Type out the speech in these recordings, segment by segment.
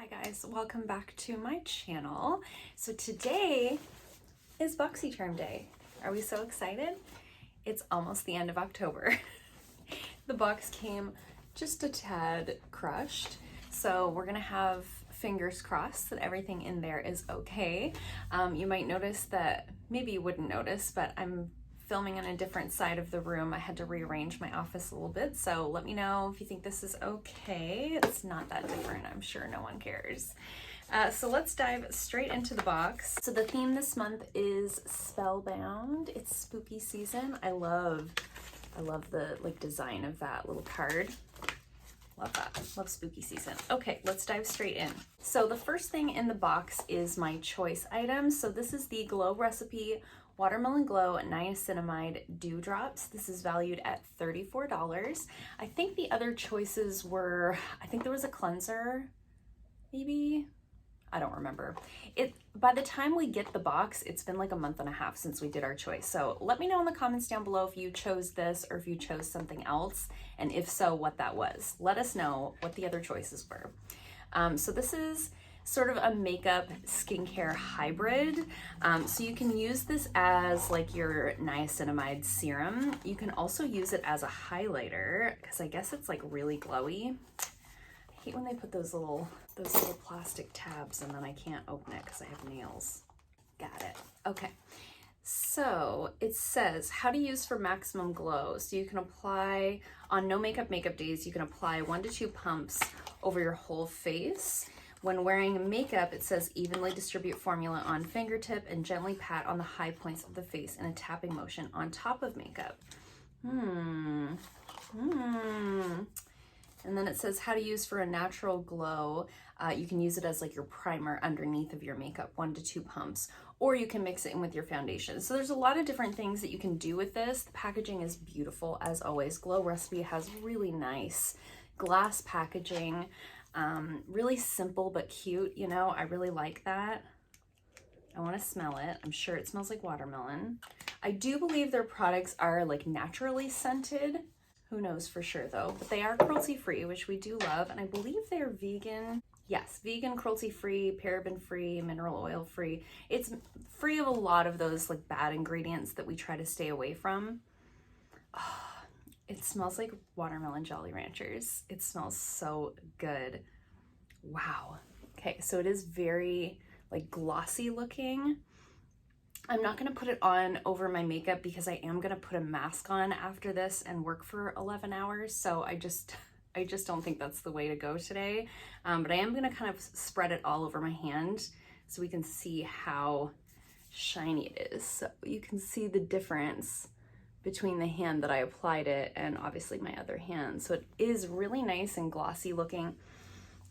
Hi guys, welcome back to my channel. So today is Boxycharm Day. Are we so excited? It's almost the end of October. The box came just a tad crushed, so we're gonna have fingers crossed that everything in there is okay. You might notice that, maybe you wouldn't notice, but I'm filming on a different side of the room. I had to rearrange my office a little bit, so let me know if you think this is okay. It's not that different, I'm sure no one cares. So let's dive straight into the box. So the theme this month is Spellbound. It's spooky season. I love the design of that little card. Love that. Love spooky season. Okay, let's dive straight in. So the first thing in the box is my choice items. So this is the Glow Recipe Watermelon Glow Niacinamide Dewdrops. This is valued at $34. I think the other choices were, I think there was a cleanser, maybe? I don't remember. By the time we get the box, it's been like a month and a half since we did our choice. So let me know in the comments down below if you chose this or if you chose something else, and if so, what that was. Let us know what the other choices were. So this is sort of a makeup skincare hybrid. So you can use this as like your niacinamide serum. You can also use it as a highlighter because I guess it's like really glowy. I hate when they put those little plastic tabs and then I can't open it because I have nails. Got it. Okay. So it says how to use for maximum glow. So you can apply on no makeup days, you can apply 1 to 2 pumps over your whole face. When wearing makeup, it says evenly distribute formula on fingertip and gently pat on the high points of the face in a tapping motion on top of makeup. And then it says how to use for a natural glow. You can use it as like your primer underneath of your makeup, 1 to 2 pumps, or you can mix it in with your foundation. So there's a lot of different things that you can do with this. The packaging is beautiful as always. Glow Recipe has really nice glass packaging. Really simple but cute, you know, I really like that. I want to smell it. I'm sure it smells like watermelon. I do believe their products are like naturally scented. Who knows for sure though, but they are cruelty free, which we do love, and I believe they're vegan. Yes, vegan, cruelty free, paraben free, mineral oil free. It's free of a lot of those like bad ingredients that we try to stay away from. Oh, it smells like watermelon Jolly Ranchers. It smells so good. Wow. Okay, so it is very like glossy looking. I'm not gonna put it on over my makeup because I am gonna put a mask on after this and work for 11 hours. So I just don't think that's the way to go today. But I am gonna kind of spread it all over my hand so we can see how shiny it is. So you can see the difference between the hand that I applied it and obviously my other hand. So it is really nice and glossy looking.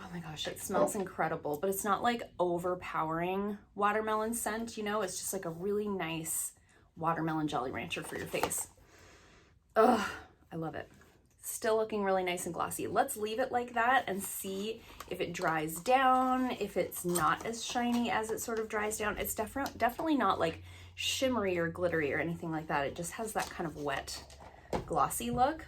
Oh my gosh, it smells incredible, but it's not like overpowering watermelon scent, you know, it's just like a really nice watermelon Jolly Rancher for your face. Ugh, I love it. Still looking really nice and glossy. Let's leave it like that and see if it dries down, if it's not as shiny as it sort of dries down. It's definitely not like shimmery or glittery or anything like that. It just has that kind of wet, glossy look.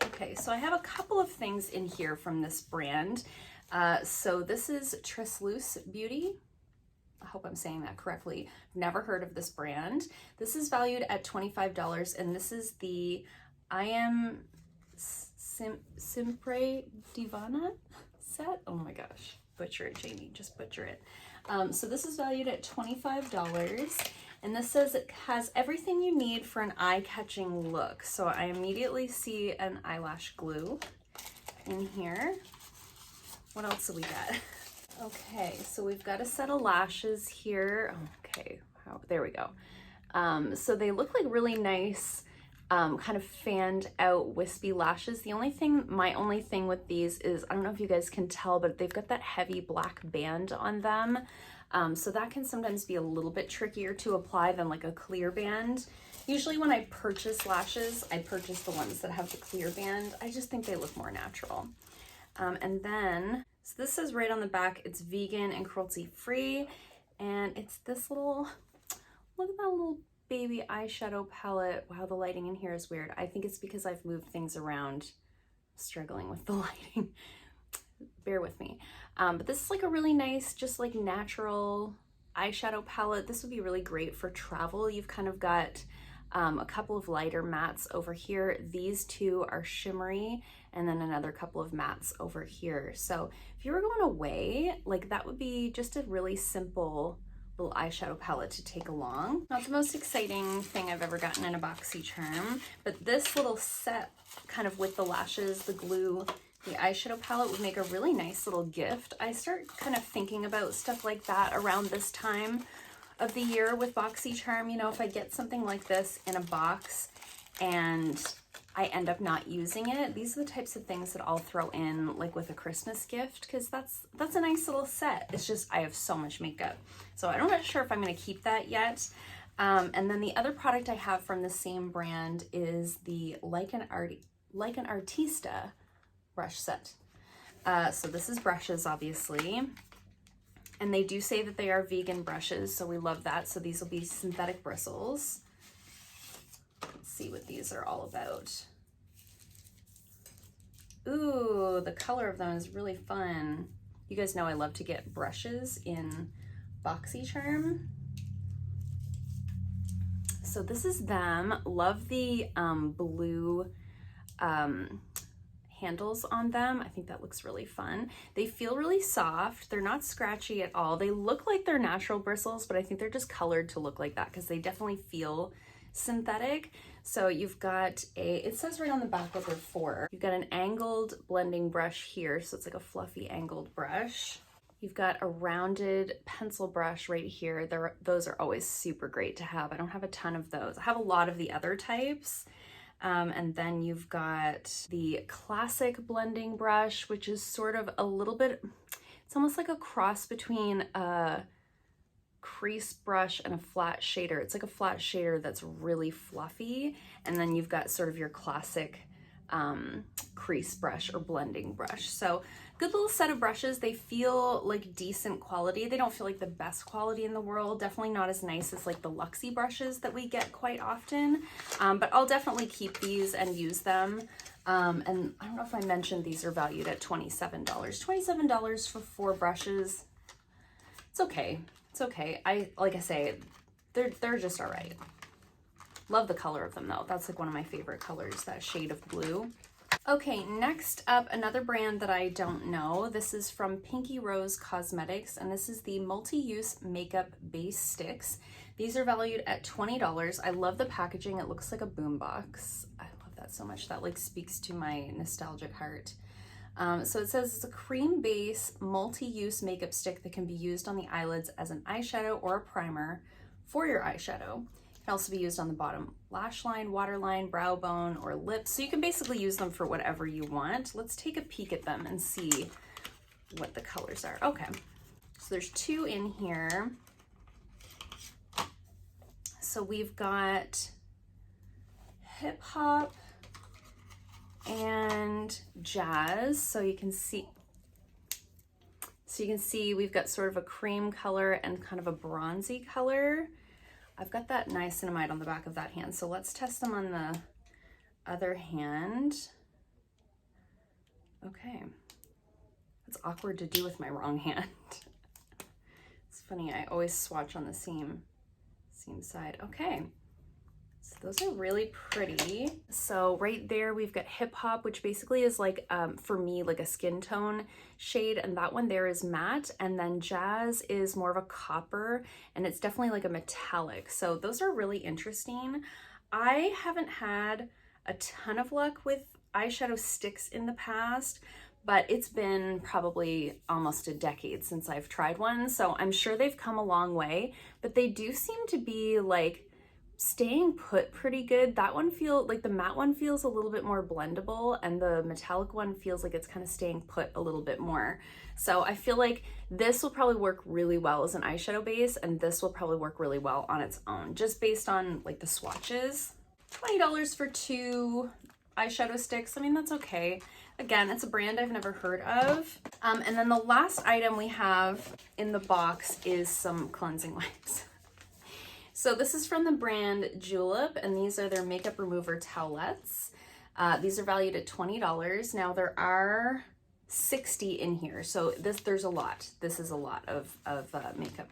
Okay, so I have a couple of things in here from this brand. So this is Tresluce Beauty. I hope I'm saying that correctly. Never heard of this brand. This is valued at $25, and this is the Siempre Divina set. Oh my gosh, butcher it, Jamie, just butcher it. So this is valued at $25, and this says it has everything you need for an eye-catching look. So I immediately see an eyelash glue in here. What else do we got? Okay, so we've got a set of lashes here. Okay, there we go. So they look like really nice, kind of fanned out wispy lashes. My only thing with these is, I don't know if you guys can tell, but they've got that heavy black band on them. So that can sometimes be a little bit trickier to apply than like a clear band. Usually when I purchase lashes, I purchase the ones that have the clear band. I just think they look more natural. And then, so this says right on the back, it's vegan and cruelty free. And it's this little, look at that little baby eyeshadow palette. Wow, the lighting in here is weird. I think it's because I've moved things around, struggling with the lighting. bear with me. But this is like a really nice, just like natural eyeshadow palette. This would be really great for travel. You've kind of got a couple of lighter mattes over here. These two are shimmery, and then another couple of mattes over here. So if you were going away, like that would be just a really simple little eyeshadow palette to take along. Not the most exciting thing I've ever gotten in a Boxycharm, but this little set kind of with the lashes, the glue, the eyeshadow palette would make a really nice little gift. I start kind of thinking about stuff like that around this time of the year with Boxycharm. You know, if I get something like this in a box and I end up not using it, these are the types of things that I'll throw in like with a Christmas gift, because that's a nice little set. It's just I have so much makeup, so I'm not sure if I'm going to keep that yet. And then the other product I have from the same brand is the Like an Artista brush set. So this is brushes, obviously, and they do say that they are vegan brushes, so we love that. So these will be synthetic bristles. Let's see what these are all about. Ooh, the color of them is really fun. You guys know I love to get brushes in Boxycharm. So this is them. Love the blue handles on them. I think that looks really fun. They feel really soft. They're not scratchy at all. They look like they're natural bristles, but I think they're just colored to look like that because they definitely feel synthetic. So you've got it says right on the back what they're for. You've got an angled blending brush here, so it's like a fluffy angled brush. You've got a rounded pencil brush right here. Those are always super great to have. I don't have a ton of those. I have a lot of the other types. And then you've got the classic blending brush, which is sort of a little bit, it's almost like a cross between a crease brush and a flat shader. It's like a flat shader that's really fluffy. And then you've got sort of your classic crease brush or blending brush. So good little set of brushes. They feel like decent quality. They don't feel like the best quality in the world. Definitely not as nice as like the Luxie brushes that we get quite often. But I'll definitely keep these and use them. And I don't know if I mentioned these are valued at $27. $27 for 4 brushes. It's okay. It's okay. Like I say, they're just all right. Love the color of them though. That's like one of my favorite colors, that shade of blue. Okay, next up, another brand that I don't know. This is from Pinky Rose Cosmetics, and this is the multi-use makeup base sticks. These are valued at $20. I love the packaging. It looks like a boombox. I love that so much. That like speaks to my nostalgic heart. So it says it's a cream base multi-use makeup stick that can be used on the eyelids as an eyeshadow or a primer for your eyeshadow. It can also be used on the bottom lash line, waterline, brow bone, or lips. So you can basically use them for whatever you want. Let's take a peek at them and see what the colors are. Okay, so there's 2 in here. So we've got Hip Hop and Jazz. So you can see we've got sort of a cream color and kind of a bronzy color. I've got that niacinamide on the back of that hand, so let's test them on the other hand. Okay. It's awkward to do with my wrong hand. It's funny, I always swatch on the same side. Okay. So those are really pretty. So right there we've got Hip Hop, which basically is like, for me, like a skin tone shade, and that one there is matte, and then Jazz is more of a copper, and it's definitely like a metallic. So those are really interesting. I haven't had a ton of luck with eyeshadow sticks in the past, but it's been probably almost a decade since I've tried one, so I'm sure they've come a long way, but they do seem to be like staying put pretty good. That one feels like the matte one feels a little bit more blendable, and the metallic one feels like it's kind of staying put a little bit more. So I feel like this will probably work really well as an eyeshadow base, and this will probably work really well on its own, just based on like the swatches. $20 for 2 eyeshadow sticks. I mean, that's okay. Again, it's a brand I've never heard of. And then the last item we have in the box is some cleansing wipes. So this is from the brand Julep, and these are their makeup remover towelettes. These are valued at $20. Now there are 60 in here. So there's a lot. This is a lot of makeup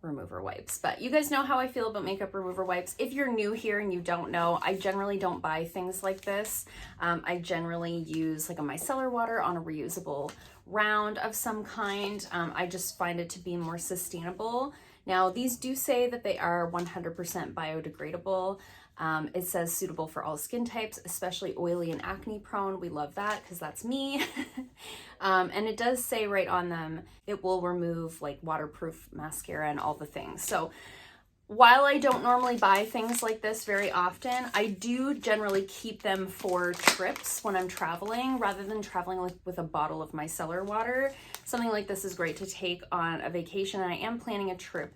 remover wipes. But you guys know how I feel about makeup remover wipes. If you're new here and you don't know, I generally don't buy things like this. I generally use like a micellar water on a reusable round of some kind. I just find it to be more sustainable. Now, these do say that they are 100% biodegradable. It says suitable for all skin types, especially oily and acne prone. We love that because that's me. And it does say right on them, it will remove like waterproof mascara and all the things. So while I don't normally buy things like this very often, I do generally keep them for trips when I'm traveling rather than traveling with a bottle of micellar water. Something like this is great to take on a vacation, and I am planning a trip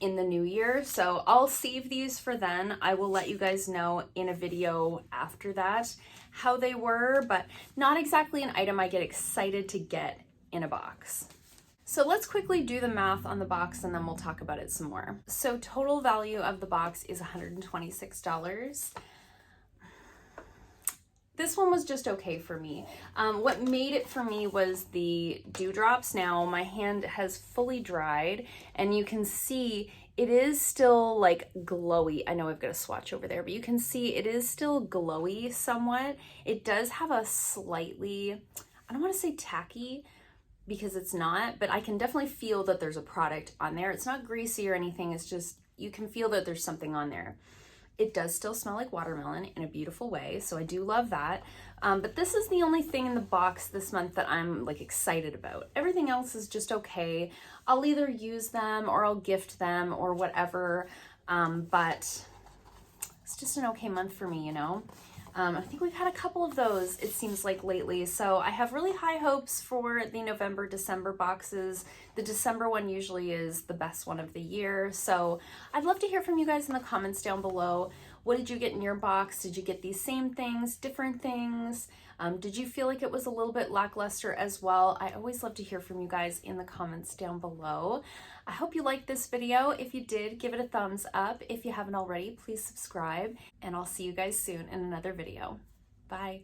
in the new year, so I'll save these for then. I will let you guys know in a video after that how they were, but not exactly an item I get excited to get in a box. So let's quickly do the math on the box and then we'll talk about it some more. So total value of the box is $126. This one was just okay for me. What made it for me was the dewdrops. Now my hand has fully dried and you can see it is still like glowy. I know I've got a swatch over there, but you can see it is still glowy somewhat. It does have a slightly, I don't want to say tacky because it's not, but I can definitely feel that there's a product on there. It's not greasy or anything. It's just, you can feel that there's something on there. It does still smell like watermelon in a beautiful way, so I do love that. But this is the only thing in the box this month that I'm like excited about. Everything else is just okay. I'll either use them or I'll gift them or whatever, but it's just an okay month for me, you know? I think we've had a couple of those, it seems like, lately. So I have really high hopes for the November, December boxes. The December one usually is the best one of the year. So I'd love to hear from you guys in the comments down below. What did you get in your box? Did you get these same things, different things? Did you feel like it was a little bit lackluster as well? I always love to hear from you guys in the comments down below. I hope you liked this video. If you did, give it a thumbs up. If you haven't already, please subscribe, and I'll see you guys soon in another video. Bye.